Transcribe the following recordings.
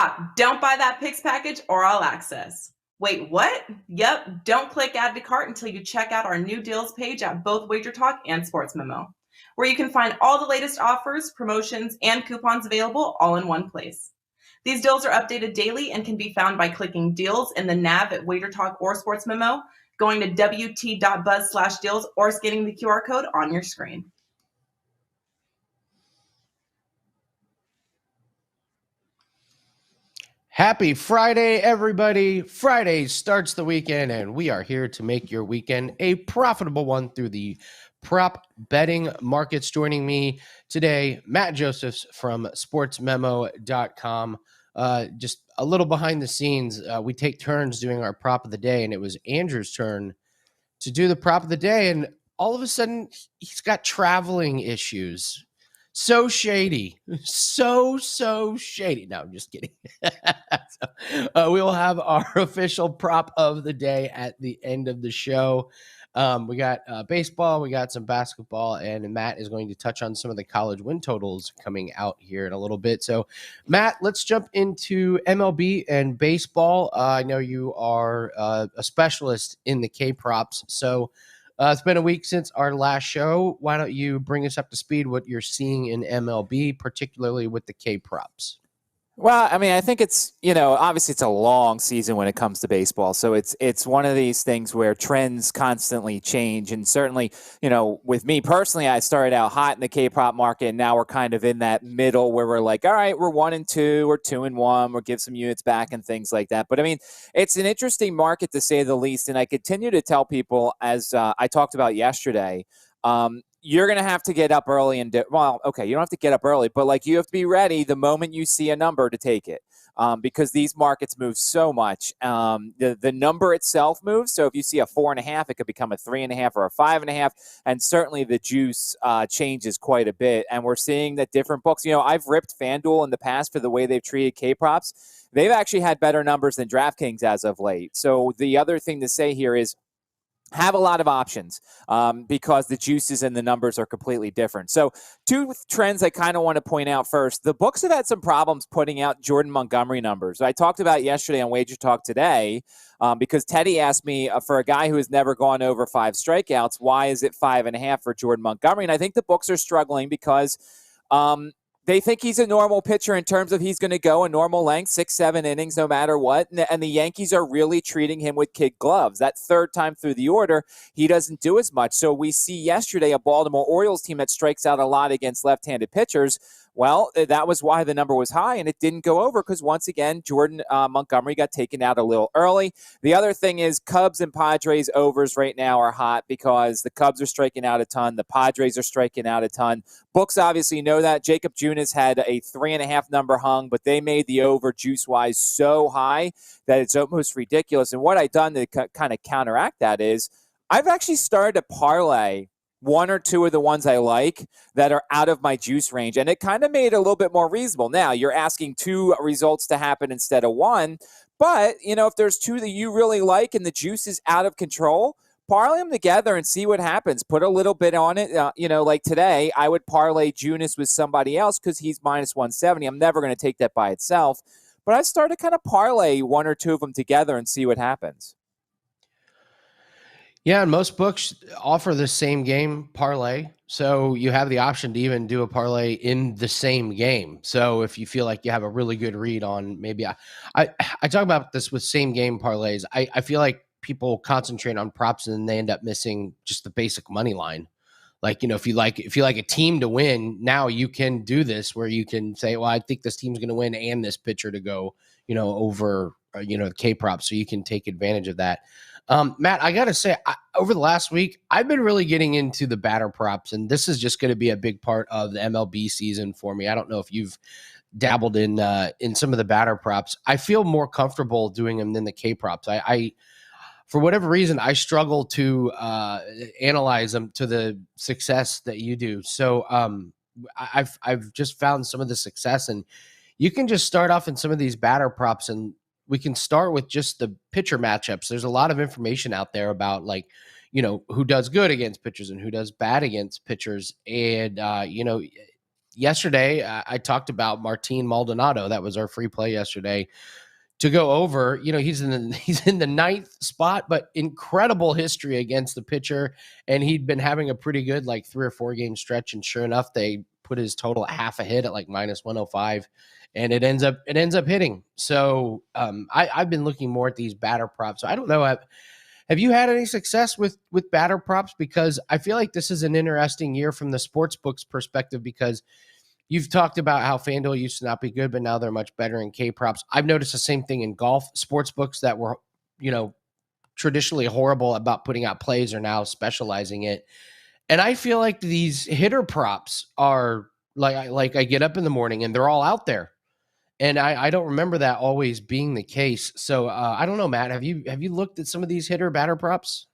Stop. Don't buy that picks package or all access. Wait, what? Yep, don't click add to cart until you check out our new deals page at both WagerTalk and Sports Memo, where you can find all the latest offers, promotions, and coupons available all in one place. These deals are updated daily and can be found by clicking deals in the nav at WagerTalk or Sports Memo, going to wt.buzz/deals, or scanning the QR code on your screen. Happy Friday, everybody. Friday starts the weekend, and we are here to make your weekend a profitable one through the prop betting markets. Joining me today, Matt Josephs from sportsmemo.com. Just a little behind the scenes, we take turns doing our prop of the day, and it was Andrew's turn to do the prop of the day, and all of a sudden, he's got traveling issues. So shady. So shady. No, I'm just kidding. We will have our official prop of the day at the end of the show. We got baseball, we got some basketball, and Matt is going to touch on some of the college win totals coming out here in a little bit. So, Matt, let's jump into MLB and baseball. I know you are a specialist in the K-props, so it's been a week since our last show. Why don't you bring us up to speed what you're seeing in MLB, particularly with the K-props? Well, I mean, I think it's, obviously it's a long season when it comes to baseball. So it's one of these things where trends constantly change. And certainly, with me personally, I started out hot in the K-pop market, and now we're kind of in that middle where we're like, all right, we're 1-2 or 2-1, we'll give some units back and things like that. But I mean, it's an interesting market to say the least. And I continue to tell people, as I talked about yesterday, you're going to have to get up early and you don't have to get up early, but you have to be ready the moment you see a number to take it. Because these markets move so much. The number itself moves. So if you see a 4.5, it could become a 3.5 or a 5.5. And certainly the juice changes quite a bit. And we're seeing that different books, I've ripped FanDuel in the past for the way they've treated K-props. They've actually had better numbers than DraftKings as of late. So the other thing to say here is, have a lot of options because the juices and the numbers are completely different. So two trends I kind of want to point out first. The books have had some problems putting out Jordan Montgomery numbers. I talked about yesterday on WagerTalk today because Teddy asked me for a guy who has never gone over 5 strikeouts, why is it 5.5 for Jordan Montgomery? And I think the books are struggling because they think he's a normal pitcher in terms of he's going to go a normal length, 6-7 innings, no matter what. And the Yankees are really treating him with kid gloves. That third time through the order, he doesn't do as much. So we see yesterday a Baltimore Orioles team that strikes out a lot against left-handed pitchers. Well, that was why the number was high, and it didn't go over because, once again, Jordan Montgomery got taken out a little early. The other thing is Cubs and Padres overs right now are hot because the Cubs are striking out a ton. The Padres are striking out a ton. Books obviously know that. Jacob Junis had a 3.5 number hung, but they made the over juice-wise so high that it's almost ridiculous. And what I've done to kind of counteract that is I've actually started to parlay one or two of the ones I like that are out of my juice range. And it kind of made it a little bit more reasonable. Now, you're asking 2 results to happen instead of 1. But, if there's 2 that you really like and the juice is out of control, parlay them together and see what happens. Put a little bit on it. Like today, I would parlay Junis with somebody else because he's minus 170. I'm never going to take that by itself. But I started to kind of parlay 1 or 2 of them together and see what happens. Yeah, and most books offer the same game parlay. So you have the option to even do a parlay in the same game. So if you feel like you have a really good read on maybe I talk about this with same game parlays. I feel like people concentrate on props and they end up missing just the basic money line. If you like a team to win, now you can do this where you can say, well, I think this team's going to win and this pitcher to go, over, K-prop. So you can take advantage of that. Matt, I got to say, over the last week, I've been really getting into the batter props, and this is just going to be a big part of the MLB season for me. I don't know if you've dabbled in some of the batter props. I feel more comfortable doing them than the K props. I for whatever reason, I struggle to analyze them to the success that you do. So I've just found some of the success, and you can just start off in some of these batter props, and we can start with just the pitcher matchups. There's a lot of information out there about who does good against pitchers and who does bad against pitchers. And, yesterday I talked about Martin Maldonado. That was our free play yesterday to go over. He's in the ninth spot, but incredible history against the pitcher, and he'd been having a pretty good 3 or 4 game stretch. And sure enough, they put his total at half a hit at minus 105, and it ends up hitting. So I've been looking more at these batter props. So I don't know. Have you had any success with batter props? Because I feel like this is an interesting year from the sports books perspective, because you've talked about how FanDuel used to not be good, but now they're much better in K props. I've noticed the same thing in golf. Sports books that were, traditionally horrible about putting out plays are now specializing it. And I feel like these hitter props are like I get up in the morning and they're all out there. And I don't remember that always being the case. So I don't know, Matt, have you looked at some of these hitter batter props?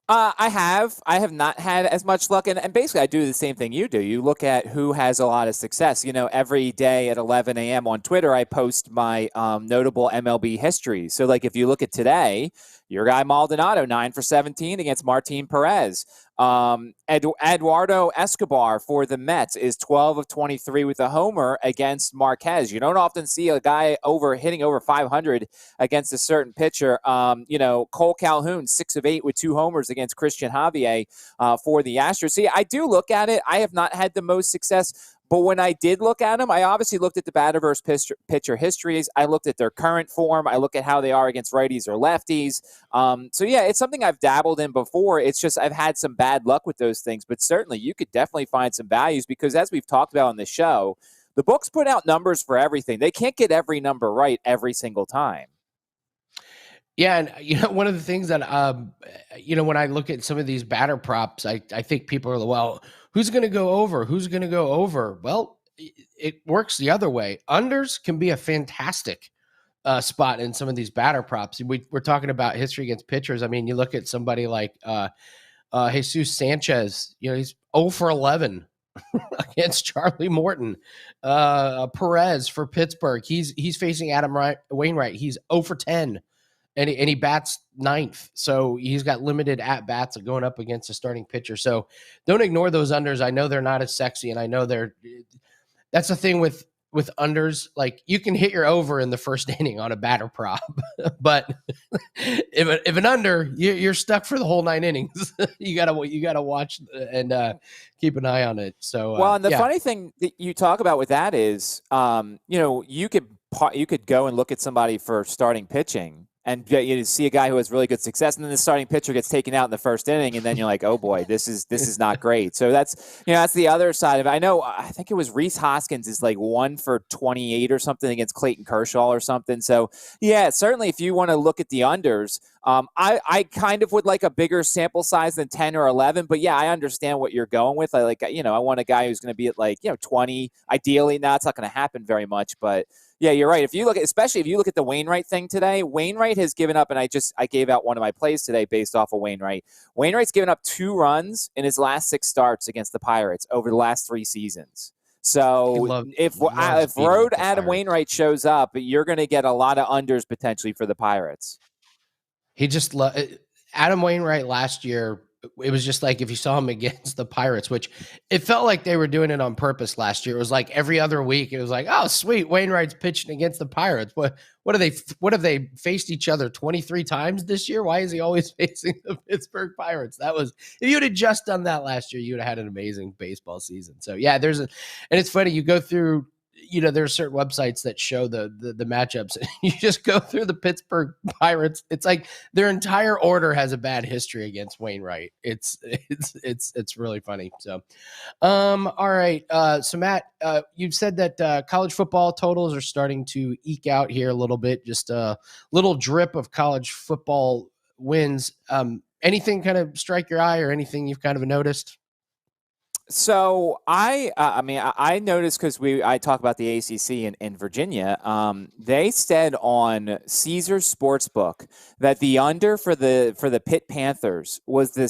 I have not had as much luck. And basically, I do the same thing you do. You look at who has a lot of success. Every day at 11 a.m. on Twitter, I post my notable MLB history. So, if you look at today, your guy Maldonado, 9 for 17 against Martin Perez. Eduardo Escobar for the Mets is 12 of 23 with a homer against Marquez. You don't often see a guy hitting over 500 against a certain pitcher. Cole Calhoun, 6 of 8 with 2 homers against Christian Javier for the Astros. See, I do look at it. I have not had the most success. But when I did look at them, I obviously looked at the batter versus pitcher histories. I looked at their current form. I look at how they are against righties or lefties. So, yeah, it's something I've dabbled in before. It's just I've had some bad luck with those things. But certainly you could definitely find some values because, as we've talked about on the show, the books put out numbers for everything. They can't get every number right every single time. Yeah, and one of the things that when I look at some of these batter props, I think people are who's going to go over? Who's going to go over? Well, it works the other way. Unders can be a fantastic spot in some of these batter props. We're talking about history against pitchers. I mean, you look at somebody like Jesus Sanchez. He's 0 for 11 against Charlie Morton. Perez for Pittsburgh. He's facing Adam Wainwright. He's 0 for 10. And he bats ninth. So he's got limited at-bats going up against a starting pitcher. So don't ignore those unders. I know they're not as sexy, and I know that's the thing with unders. You can hit your over in the first inning on a batter prop, but if an under, you're stuck for the whole 9 innings. you gotta watch and keep an eye on it. So and the funny thing that you talk about with that is, you could go and look at somebody for starting pitching. And you see a guy who has really good success, and then the starting pitcher gets taken out in the first inning, and then you're like, "Oh boy, this is not great." So that's the other side of it. I think it was Rhys Hoskins is 1 for 28 or something against Clayton Kershaw or something. So yeah, certainly if you want to look at the unders, I kind of would like a bigger sample size than 10 or 11. But yeah, I understand what you're going with. I want a guy who's going to be at 20 ideally. Now it's not going to happen very much, but. Yeah, you're right. Especially if you look at the Wainwright thing today, Wainwright has given up, and I gave out one of my plays today based off of Wainwright. Wainwright's given up 2 runs in his last 6 starts against the Pirates over the last 3 seasons. So if Road Adam Wainwright shows up, you're going to get a lot of unders potentially for the Pirates. He just Adam Wainwright last year. It was just if you saw him against the Pirates, which it felt like they were doing it on purpose last year. It was every other week. It was oh, sweet, Wainwright's pitching against the Pirates. What have they faced each other 23 times this year? Why is he always facing the Pittsburgh Pirates? If you'd have just done that last year, you'd have had an amazing baseball season. So yeah, and it's funny. You go through. There are certain websites that show the matchups. You just go through the Pittsburgh Pirates. It's their entire order has a bad history against Wainwright. It's really funny. So, all right. So Matt, you've said that college football totals are starting to eke out here a little bit. Just a little drip of college football wins. Anything kind of strike your eye or anything you've kind of noticed? So I noticed because I talk about the ACC in Virginia. They said on Caesars Sportsbook that the under for the Pitt Panthers was the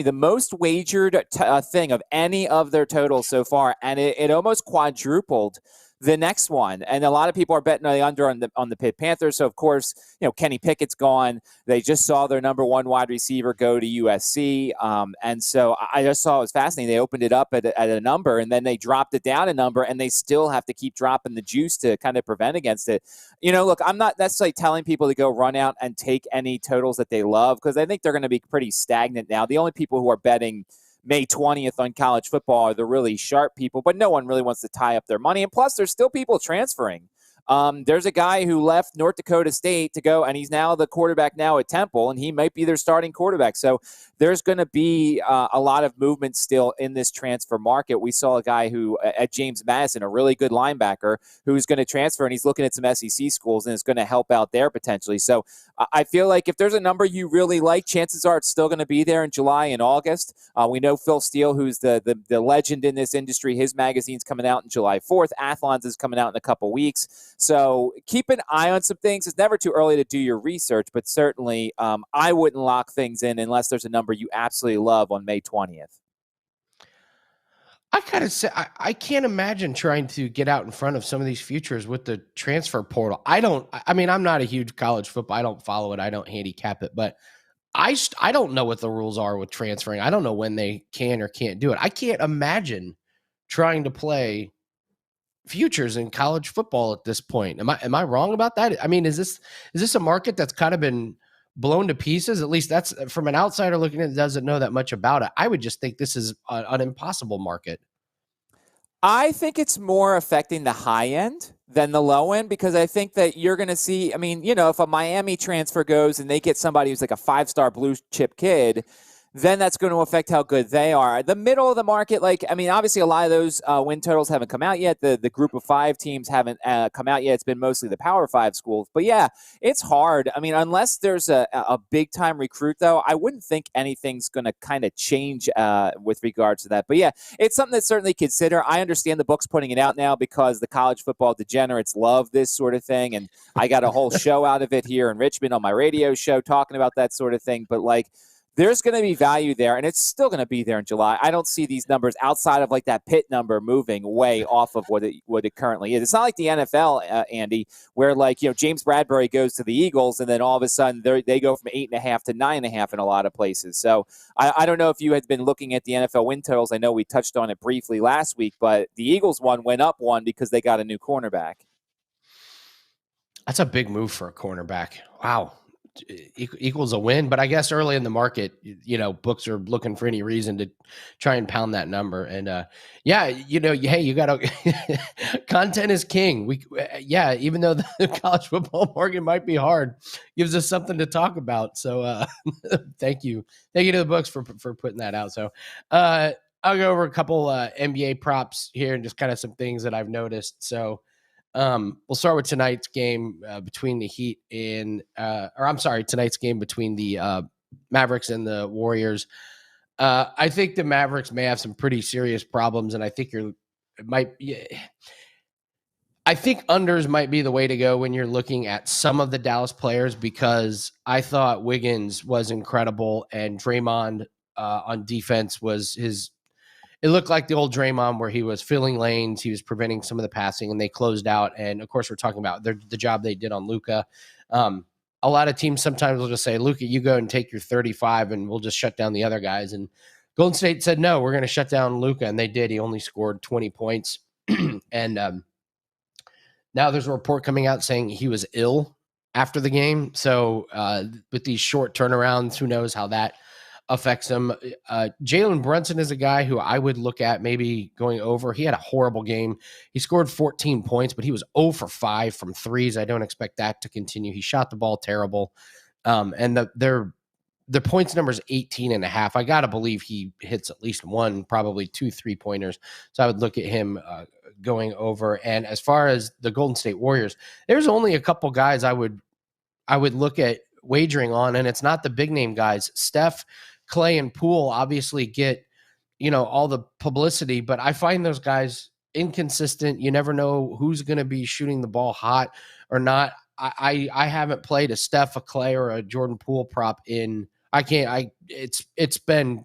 the most wagered thing of any of their totals so far, and it almost quadrupled the next one. And a lot of people are betting on the under on the Pitt Panthers. So of course, Kenny Pickett's gone. They just saw their number one wide receiver go to USC. And so I just saw it was fascinating. They opened it up at a number, and then they dropped it down a number, and they still have to keep dropping the juice to kind of prevent against it. Look, I'm not necessarily telling people to go run out and take any totals that they love, because I think they're going to be pretty stagnant now. The only people who are betting May 20th on college football are the really sharp people, but no one really wants to tie up their money. And plus, there's still people transferring. There's a guy who left North Dakota State to go, and he's now the quarterback now at Temple, and he might be their starting quarterback. So there's going to be a lot of movement still in this transfer market. We saw a guy who, at James Madison, a really good linebacker, who's going to transfer, and he's looking at some SEC schools, and it's going to help out there potentially. So I feel like if there's a number you really like, chances are it's still going to be there in July and August. We know Phil Steele, who's the legend in this industry, his magazine's coming out on July 4th. Athlon's is coming out in a couple weeks. So keep an eye on some things. It's never too early to do your research, but certainly I wouldn't lock things in unless there's a number you absolutely love on May 20th. I kind of say I can't imagine trying to get out in front of some of these futures with the transfer portal. I'm not a huge college football. I don't follow it. I don't handicap it, but I don't know what the rules are with transferring. I don't know when they can or can't do it. I can't imagine trying to play futures in college football at this point. Am I wrong about that? I mean, is this a market that's kind of been blown to pieces? At least that's from an outsider looking at it, doesn't know that much about it. I would just think this is an impossible market. I think it's more affecting the high end than the low end, because I think that you're going to see, if a Miami transfer goes and they get somebody who's like a 5-star blue chip kid, then that's going to affect how good they are. The middle of the market, obviously a lot of those win totals haven't come out yet. The group of 5 teams haven't come out yet. It's been mostly the Power 5 schools. But yeah, it's hard. Unless there's a big-time recruit, though, I wouldn't think anything's going to kind of change with regards to that. But yeah, it's something that certainly consider. I understand the book's putting it out now because the college football degenerates love this sort of thing. And I got a whole show out of it here in Richmond on my radio show talking about that sort of thing. But there's going to be value there, and it's still going to be there in July. I don't see these numbers outside of that Pitt number moving way off of what it currently is. It's not like the NFL, Andy, where James Bradbury goes to the Eagles, and then all of a sudden they go from 8.5 to 9.5 in a lot of places. So I don't know if you had been looking at the NFL win totals. I know we touched on it briefly last week, but the Eagles one went up one because they got a new cornerback. That's a big move for a cornerback. Wow. Equals a win, but I guess early in the market, books are looking for any reason to try and pound that number. And hey, you got to content is king. Even though the college football market might be hard, gives us something to talk about. So thank you to the books for putting that out. So I'll go over a couple NBA props here and just kind of some things that I've noticed. So we'll start with tonight's game between the Heat and tonight's game between the Mavericks and the Warriors. I think the Mavericks may have some pretty serious problems, and I think I think unders might be the way to go when you're looking at some of the Dallas players, because I thought Wiggins was incredible, and Draymond on defense it looked like the old Draymond where he was filling lanes, he was preventing some of the passing, and they closed out. And of course, we're talking about the job they did on Luka. A lot of teams sometimes will just say, Luka, you go and take your 35 and we'll just shut down the other guys. And Golden State said, no, we're going to shut down Luka. And they did. He only scored 20 points. And now there's a report coming out saying he was ill after the game. So with these short turnarounds, who knows how that affects him. Jalen Brunson is a guy who I would look at maybe going over. He had a horrible game. He scored 14 points, but he was 0 for 5 from threes. I don't expect that to continue. He shot the ball terrible. And the points number is 18.5. I got to believe he hits at least one, probably 2 3-pointers. So I would look at him going over. And as far as the Golden State Warriors, there's only a couple guys I would look at wagering on, and it's not the big name guys. Steph, Clay, and Poole obviously get, all the publicity, but I find those guys inconsistent. You never know who's going to be shooting the ball hot or not. I haven't played a Steph, a Clay, or a Jordan Poole prop it's been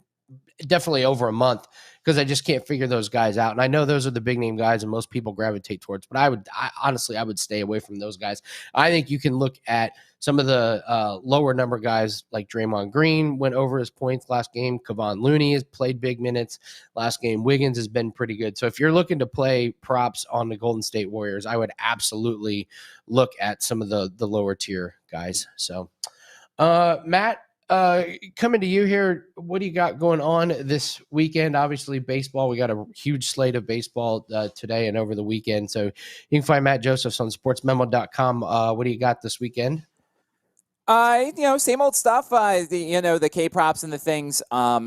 definitely over a month because I just can't figure those guys out. And I know those are the big name guys and most people gravitate towards, but honestly, I would stay away from those guys. I think you can look at some of the lower number guys like Draymond Green went over his points last game. Kevon Looney has played big minutes last game. Wiggins has been pretty good. So if you're looking to play props on the Golden State Warriors, I would absolutely look at some of the lower tier guys. So Matt, coming to you here, what do you got going on this weekend? Obviously, baseball. We got a huge slate of baseball today and over the weekend. So you can find Matt Josephs on sportsmemo.com. What do you got this weekend? Same old stuff. The K props and the things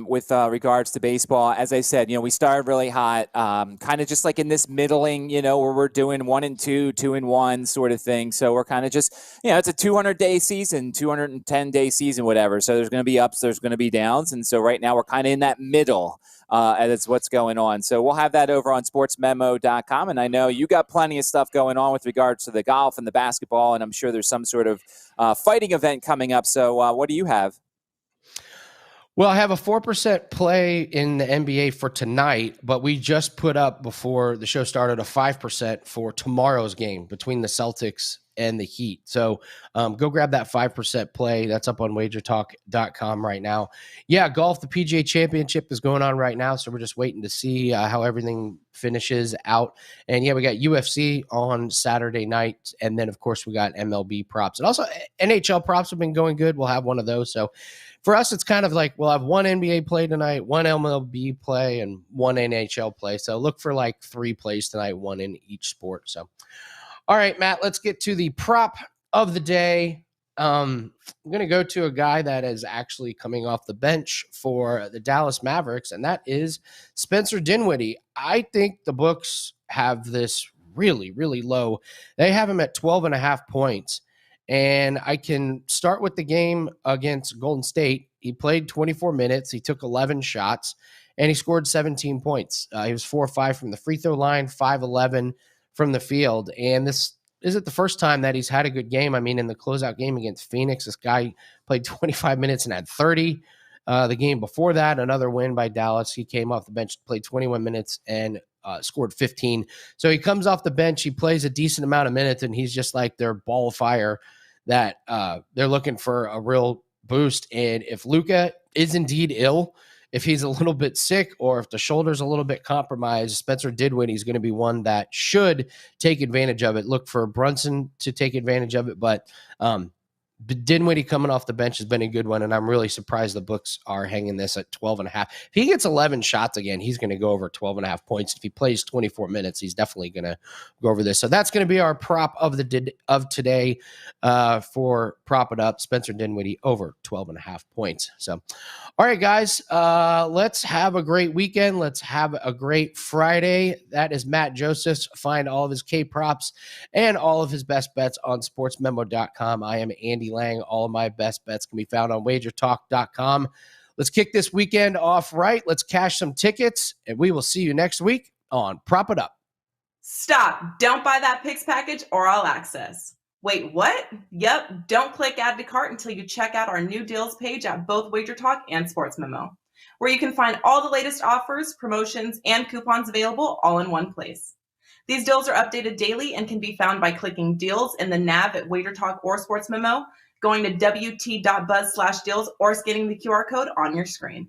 with regards to baseball. As I said, we started really hot, kind of just like in this middling, where we're doing 1 and 2, 2 and 1 sort of thing. So we're kind of just, it's a 200-day season, 210-day season, whatever. So there's going to be ups, there's going to be downs, and so right now we're kind of in that middle. And it's what's going on. So we'll have that over on sportsmemo.com. And I know you got plenty of stuff going on with regards to the golf and the basketball, and I'm sure there's some sort of fighting event coming up. So what do you have? Well, I have a 4% play in the NBA for tonight, but we just put up before the show started a 5% for tomorrow's game between the Celtics and the Heat. So go grab that 5% play. That's up on WagerTalk.com right now. Yeah, golf, the PGA Championship is going on right now, so we're just waiting to see how everything finishes out. And yeah, we got UFC on Saturday night, and then of course we got MLB props. And also NHL props have been going good. We'll have one of those. So for us, it's kind of like we'll have one NBA play tonight, one MLB play, and one NHL play. So look for like 3 plays tonight, one in each sport. So all right, Matt, let's get to the prop of the day. I'm going to go to a guy that is actually coming off the bench for the Dallas Mavericks, and that is Spencer Dinwiddie. I think the books have this really, really low. They have him at 12.5 points, and I can start with the game against Golden State. He played 24 minutes. He took 11 shots, and he scored 17 points. He was 4-5 from the free throw line, 5-11 from the field. And this isn't the first time that he's had a good game. I mean, in the closeout game against Phoenix, this guy played 25 minutes and had 30. The game before that, another win by Dallas. He came off the bench, played 21 minutes and scored 15. So he comes off the bench, he plays a decent amount of minutes, and he's just like their ball of fire that they're looking for a real boost. And if Luka is indeed ill, if he's a little bit sick or if the shoulder's a little bit compromised, Spencer Dinwiddie is going to be one that should take advantage of it. Look for Brunson to take advantage of it, but Dinwiddie coming off the bench has been a good one, and I'm really surprised the books are hanging this at 12.5. If he gets 11 shots again, he's going to go over 12.5 points. If he plays 24 minutes, he's definitely going to go over this. So that's going to be our prop of today for Prop It Up. Spencer Dinwiddie over 12.5 points. So, all right, guys, let's have a great weekend. Let's have a great Friday. That is Matt Josephs. Find all of his K props and all of his best bets on sportsmemo.com. I am Andy Lang. All of my best bets can be found on WagerTalk.com. Let's kick this weekend off right. Let's cash some tickets, and we will see you next week on Prop It Up. Stop. Don't buy that picks package or all access. Wait, what? Yep. Don't click add to cart until you check out our new deals page at both WagerTalk and Sports Memo, where you can find all the latest offers, promotions, and coupons available all in one place. These deals are updated daily and can be found by clicking deals in the nav at WagerTalk or Sports Memo, going to wt.buzz/deals, or scanning the QR code on your screen.